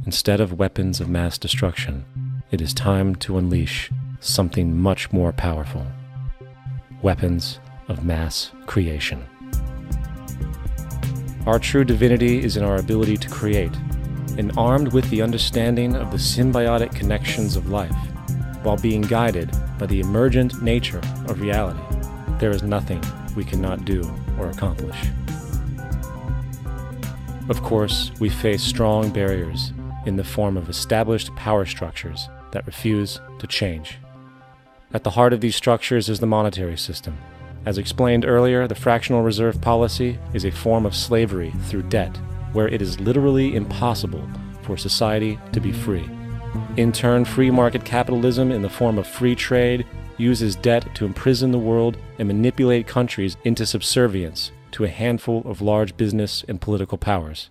Instead of weapons of mass destruction, it is time to unleash something much more powerful. Weapons of mass creation. Our true divinity is in our ability to create, and armed with the understanding of the symbiotic connections of life, while being guided by the emergent nature of reality, there is nothing we cannot do or accomplish. Of course, we face strong barriers in the form of established power structures that refuse to change. At the heart of these structures is the monetary system. As explained earlier, the fractional reserve policy is a form of slavery through debt, where it is literally impossible for society to be free. In turn, free market capitalism in the form of free trade uses debt to imprison the world and manipulate countries into subservience to a handful of large business and political powers.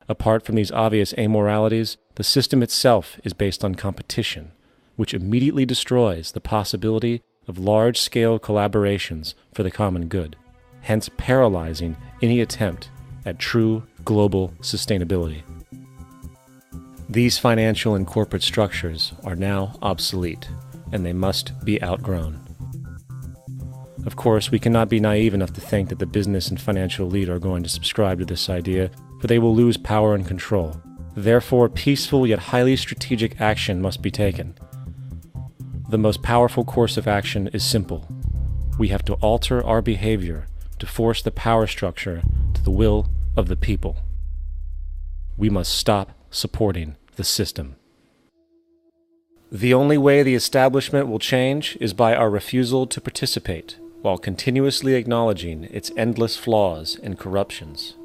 Apart from these obvious amoralities, the system itself is based on competition, which immediately destroys the possibility of large-scale collaborations for the common good, hence paralyzing any attempt at true global sustainability. These financial and corporate structures are now obsolete, and they must be outgrown. Of course, we cannot be naive enough to think that the business and financial elite are going to subscribe to this idea, for they will lose power and control. Therefore, peaceful yet highly strategic action must be taken. The most powerful course of action is simple. We have to alter our behavior to force the power structure to the will of the people. We must stop supporting the system. The only way the establishment will change is by our refusal to participate, while continuously acknowledging its endless flaws and corruptions.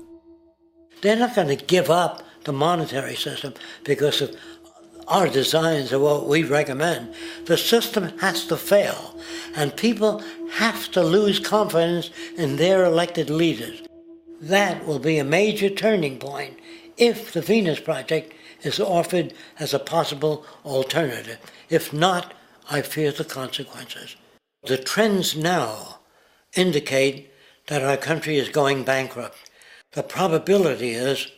They're not going to give up the monetary system because of our designs of what we recommend. The system has to fail, and people have to lose confidence in their elected leaders. That will be a major turning point if the Venus Project is offered as a possible alternative. If not, I fear the consequences. The trends now indicate that our country is going bankrupt. The probability is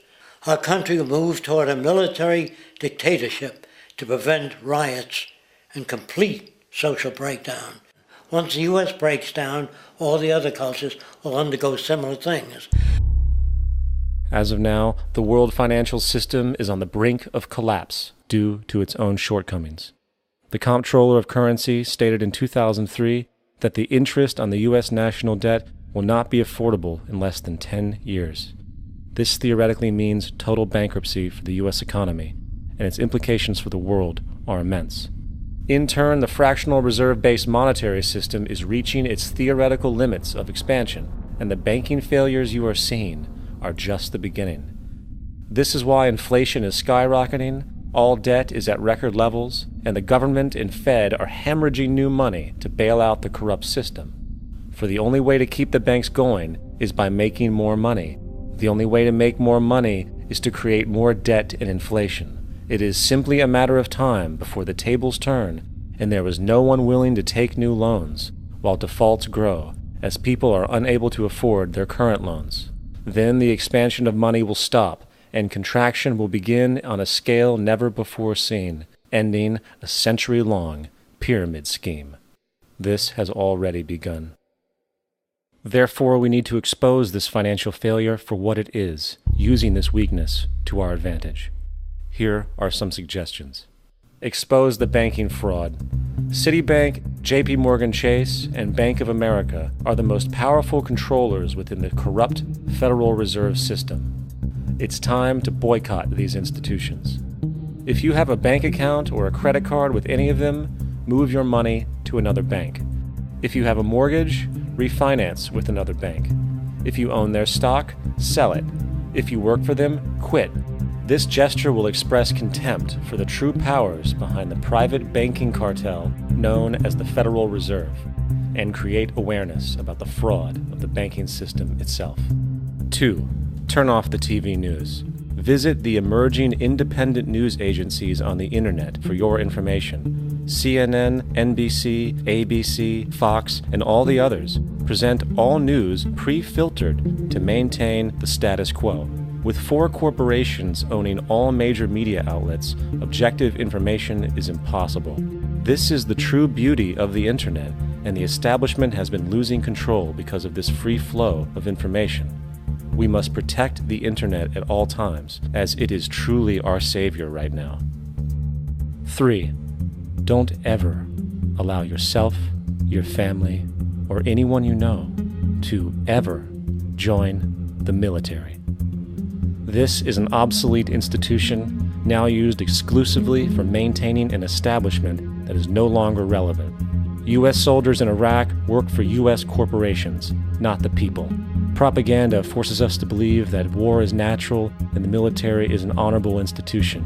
our country will move toward a military dictatorship to prevent riots and complete social breakdown. Once the U.S. breaks down, all the other cultures will undergo similar things. As of now, the world financial system is on the brink of collapse due to its own shortcomings. The Comptroller of Currency stated in 2003 that the interest on the U.S. national debt will not be affordable in less than 10 years. This theoretically means total bankruptcy for the U.S. economy, and its implications for the world are immense. In turn, the fractional reserve-based monetary system is reaching its theoretical limits of expansion, and the banking failures you are seeing are just the beginning. This is why inflation is skyrocketing, all debt is at record levels, and the government and Fed are hemorrhaging new money to bail out the corrupt system. For the only way to keep the banks going is by making more money. The only way to make more money is to create more debt and inflation. It is simply a matter of time before the tables turn, and there is no one willing to take new loans, while defaults grow, as people are unable to afford their current loans. Then the expansion of money will stop, and contraction will begin on a scale never before seen, ending a century-long pyramid scheme. This has already begun. Therefore, we need to expose this financial failure for what it is, using this weakness to our advantage. Here are some suggestions. Expose the banking fraud. Citibank, JP Morgan Chase, and Bank of America are the most powerful controllers within the corrupt Federal Reserve System. It's time to boycott these institutions. If you have a bank account or a credit card with any of them, move your money to another bank. If you have a mortgage, refinance with another bank. If you own their stock, sell it. If you work for them, quit. This gesture will express contempt for the true powers behind the private banking cartel known as the Federal Reserve, and create awareness about the fraud of the banking system itself. 2. Turn off the TV news. Visit the emerging independent news agencies on the internet for your information. CNN, NBC, ABC, Fox, and all the others present all news pre-filtered to maintain the status quo. With 4 corporations owning all major media outlets, objective information is impossible. This is the true beauty of the internet, and the establishment has been losing control because of this free flow of information. We must protect the internet at all times, as it is truly our savior right now. 3. Don't ever allow yourself, your family, or anyone you know to ever join the military. This is an obsolete institution now used exclusively for maintaining an establishment that is no longer relevant. U.S. soldiers in Iraq work for U.S. corporations, not the people. Propaganda forces us to believe that war is natural and the military is an honorable institution.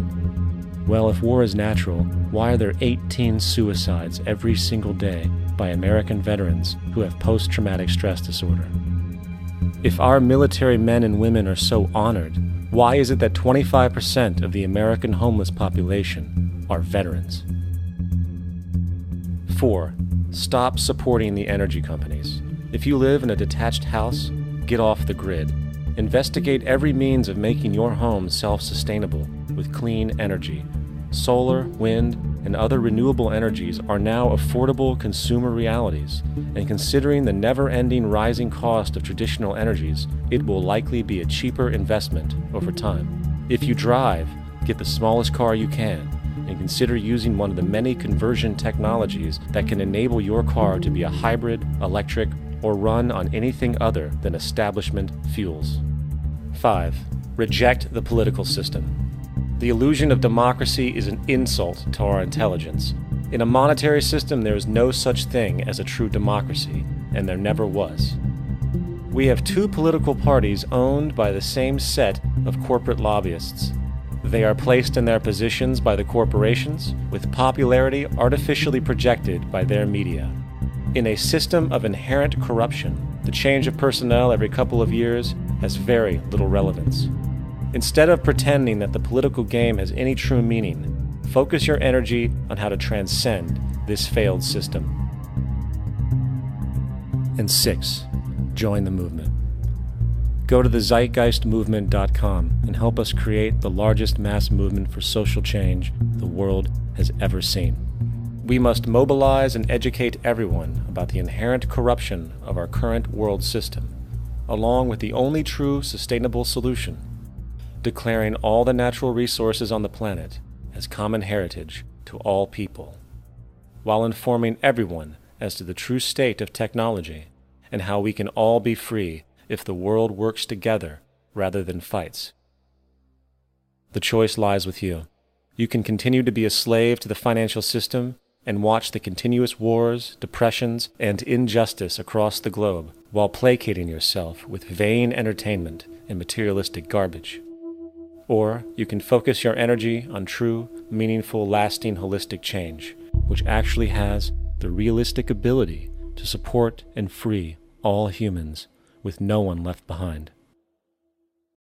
Well, if war is natural, why are there 18 suicides every single day by American veterans who have post-traumatic stress disorder? If our military men and women are so honored, why is it that 25% of the American homeless population are veterans? 4. Stop supporting the energy companies. If you live in a detached house, get off the grid. Investigate every means of making your home self-sustainable with clean energy. Solar, wind, and other renewable energies are now affordable consumer realities, and considering the never-ending rising cost of traditional energies, it will likely be a cheaper investment over time. If you drive, get the smallest car you can, and consider using one of the many conversion technologies that can enable your car to be a hybrid, electric, or run on anything other than establishment fuels. 5. Reject the political system. The illusion of democracy is an insult to our intelligence. In a monetary system, there is no such thing as a true democracy, and there never was. We have 2 political parties owned by the same set of corporate lobbyists. They are placed in their positions by the corporations, with popularity artificially projected by their media. In a system of inherent corruption, the change of personnel every couple of years has very little relevance. Instead of pretending that the political game has any true meaning, focus your energy on how to transcend this failed system. And 6. Join the movement. Go to the zeitgeistmovement.com and help us create the largest mass movement for social change the world has ever seen. We must mobilize and educate everyone about the inherent corruption of our current world system, along with the only true sustainable solution: declaring all the natural resources on the planet as common heritage to all people, while informing everyone as to the true state of technology and how we can all be free if the world works together rather than fights. The choice lies with you. You can continue to be a slave to the financial system and watch the continuous wars, depressions, and injustice across the globe while placating yourself with vain entertainment and materialistic garbage. Or you can focus your energy on true, meaningful, lasting, holistic change, which actually has the realistic ability to support and free all humans with no one left behind.